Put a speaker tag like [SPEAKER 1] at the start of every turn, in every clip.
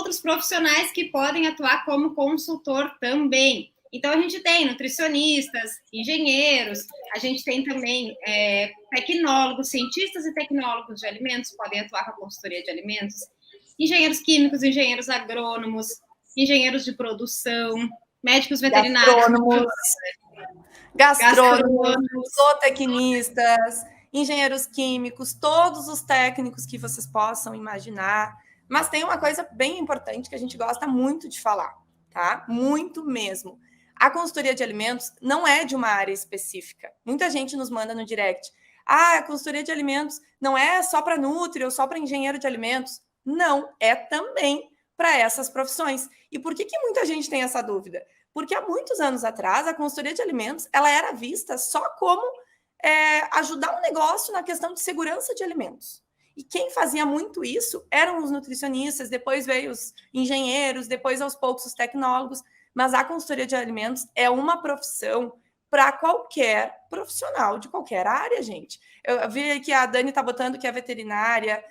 [SPEAKER 1] outros profissionais que podem atuar como consultor também. Então, a gente tem nutricionistas, engenheiros, a gente tem também tecnólogos, cientistas e tecnólogos de alimentos podem atuar com a consultoria de alimentos, engenheiros químicos, engenheiros agrônomos, engenheiros de produção, médicos veterinários,
[SPEAKER 2] gastrônomos, zootecnistas, engenheiros químicos, todos os técnicos que vocês possam imaginar. Mas tem uma coisa bem importante que a gente gosta muito de falar, tá? Muito mesmo. A consultoria de alimentos não é de uma área específica. Muita gente nos manda no direct. A consultoria de alimentos não é só para nutri ou só para engenheiro de alimentos. Não, é também para essas profissões. E por que muita gente tem essa dúvida? Porque há muitos anos atrás, a consultoria de alimentos ela era vista só como ajudar um negócio na questão de segurança de alimentos. E quem fazia muito isso eram os nutricionistas, depois veio os engenheiros, depois aos poucos os tecnólogos. Mas a consultoria de alimentos é uma profissão para qualquer profissional de qualquer área, gente. Eu vi que a Dani está botando que é veterinária,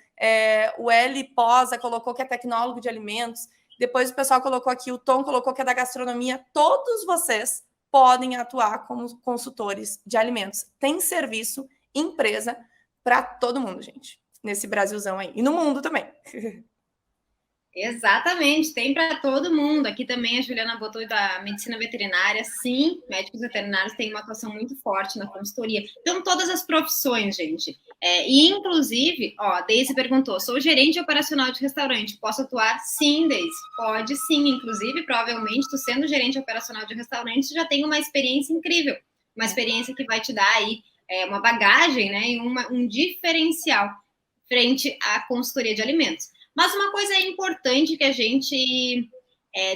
[SPEAKER 2] o L Posa colocou que é tecnólogo de alimentos, depois o pessoal colocou aqui, o Tom colocou que é da gastronomia. Todos vocês podem atuar como consultores de alimentos. Tem serviço, empresa para todo mundo, gente, nesse Brasilzão aí. E no mundo também.
[SPEAKER 1] Exatamente, tem para todo mundo. Aqui também a Juliana botou da medicina veterinária. Sim, médicos veterinários têm uma atuação muito forte na consultoria. Então, todas as profissões, gente. E, inclusive, a Deise perguntou, sou gerente operacional de restaurante, posso atuar? Sim, Deise, pode sim. Inclusive, provavelmente, tu sendo gerente operacional de restaurante, já tem uma experiência incrível. Uma experiência que vai te dar aí uma bagagem, né, e um diferencial frente à consultoria de alimentos. Mas uma coisa importante que a gente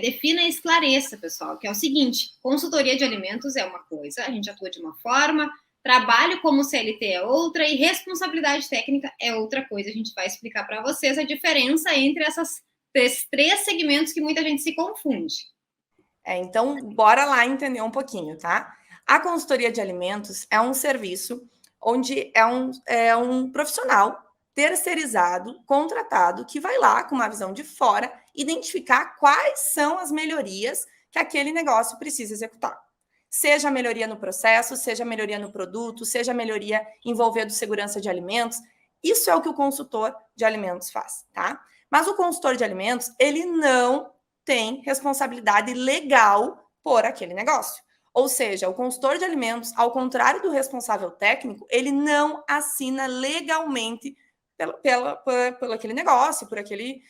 [SPEAKER 1] defina e esclareça, pessoal, que é o seguinte, consultoria de alimentos é uma coisa, a gente atua de uma forma, trabalho como CLT é outra e responsabilidade técnica é outra coisa. A gente vai explicar para vocês a diferença entre esses três segmentos que muita gente se confunde.
[SPEAKER 2] Então, bora lá entender um pouquinho, tá? A consultoria de alimentos é um serviço onde é um profissional terceirizado, contratado, que vai lá com uma visão de fora identificar quais são as melhorias que aquele negócio precisa executar. Seja a melhoria no processo, seja a melhoria no produto, seja a melhoria envolvendo segurança de alimentos. Isso é o que o consultor de alimentos faz, tá? Mas o consultor de alimentos, ele não tem responsabilidade legal por aquele negócio. Ou seja, o consultor de alimentos, ao contrário do responsável técnico, ele não assina legalmente pelo aquele negócio, por aquele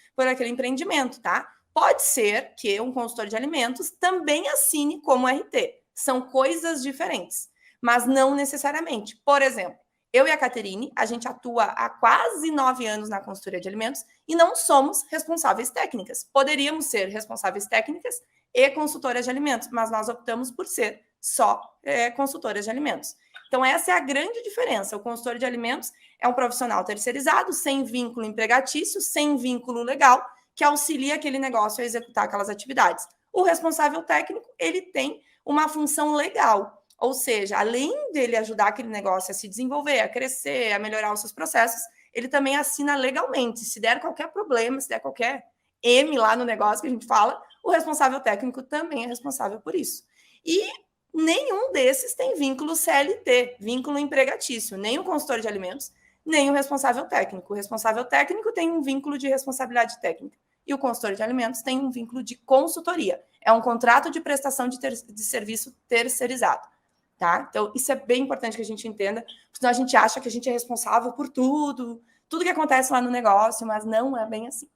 [SPEAKER 2] empreendimento, tá? Pode ser que um consultor de alimentos também assine como RT. São coisas diferentes, mas não necessariamente. Por exemplo, eu e a Caterine, a gente atua há quase 9 anos na consultoria de alimentos e não somos responsáveis técnicas. Poderíamos ser responsáveis técnicas e consultoras de alimentos, mas nós optamos por ser só consultoras de alimentos. Então, essa é a grande diferença. O consultor de alimentos é um profissional terceirizado, sem vínculo empregatício, sem vínculo legal, que auxilia aquele negócio a executar aquelas atividades. O responsável técnico, ele tem uma função legal, ou seja, além dele ajudar aquele negócio a se desenvolver, a crescer, a melhorar os seus processos, ele também assina legalmente. Se der qualquer problema, se der qualquer M lá no negócio que a gente fala, o responsável técnico também é responsável por isso. E nenhum desses tem vínculo CLT, vínculo empregatício, nem o consultor de alimentos, nem o responsável técnico. O responsável técnico tem um vínculo de responsabilidade técnica e o consultor de alimentos tem um vínculo de consultoria. É um contrato de prestação de serviço terceirizado, tá? Então, isso é bem importante que a gente entenda, porque senão a gente acha que a gente é responsável por tudo que acontece lá no negócio, mas não é bem assim.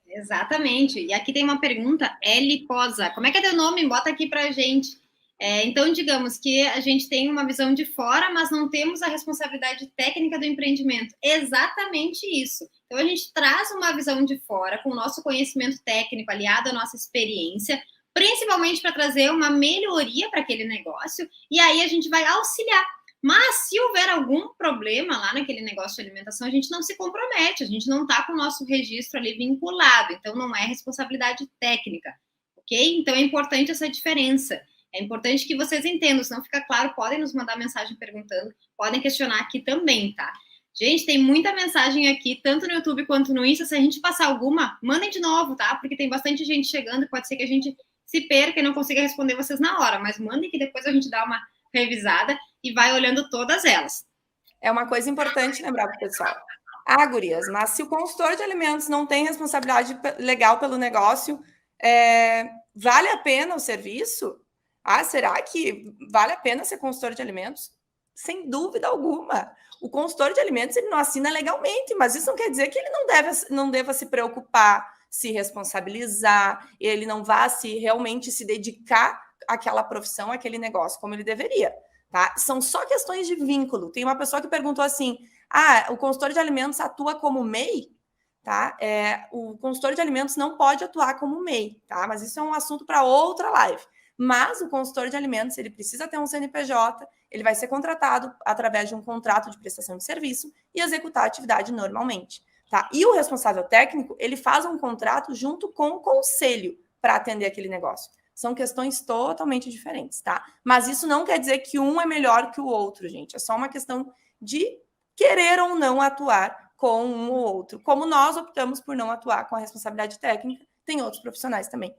[SPEAKER 1] Exatamente. E aqui tem uma pergunta, L Posa. Como é que é teu nome? Bota aqui pra gente. Então, digamos que a gente tem uma visão de fora, mas não temos a responsabilidade técnica do empreendimento. Exatamente isso. Então, a gente traz uma visão de fora, com o nosso conhecimento técnico aliado à nossa experiência, principalmente para trazer uma melhoria para aquele negócio, e aí a gente vai auxiliar. Mas se houver algum problema lá naquele negócio de alimentação, a gente não se compromete, a gente não está com o nosso registro ali vinculado, então não é responsabilidade técnica, ok? Então é importante essa diferença. É importante que vocês entendam, se não fica claro, podem nos mandar mensagem perguntando, podem questionar aqui também, tá? Gente, tem muita mensagem aqui, tanto no YouTube quanto no Insta. Se a gente passar alguma, mandem de novo, tá? Porque tem bastante gente chegando e pode ser que a gente se perca e não consiga responder vocês na hora. Mas mandem que depois a gente dá uma revisada e vai olhando todas elas.
[SPEAKER 2] É uma coisa importante lembrar para o pessoal. Ah, gurias, mas se o consultor de alimentos não tem responsabilidade legal pelo negócio, vale a pena o serviço? Ah, será que vale a pena ser consultor de alimentos? Sem dúvida alguma. O consultor de alimentos ele não assina legalmente, mas isso não quer dizer que ele não deva se preocupar, se responsabilizar, ele não vá realmente se dedicar àquela profissão, àquele negócio, como ele deveria. Tá? São só questões de vínculo. Tem uma pessoa que perguntou assim: o consultor de alimentos atua como MEI? Tá? O consultor de alimentos não pode atuar como MEI, tá? Mas isso é um assunto para outra live. Mas o consultor de alimentos, ele precisa ter um CNPJ, ele vai ser contratado através de um contrato de prestação de serviço e executar a atividade normalmente, tá? E o responsável técnico, ele faz um contrato junto com o conselho para atender aquele negócio. São questões totalmente diferentes, tá? Mas isso não quer dizer que um é melhor que o outro, gente. É só uma questão de querer ou não atuar com um ou outro. Como nós optamos por não atuar com a responsabilidade técnica, tem outros profissionais também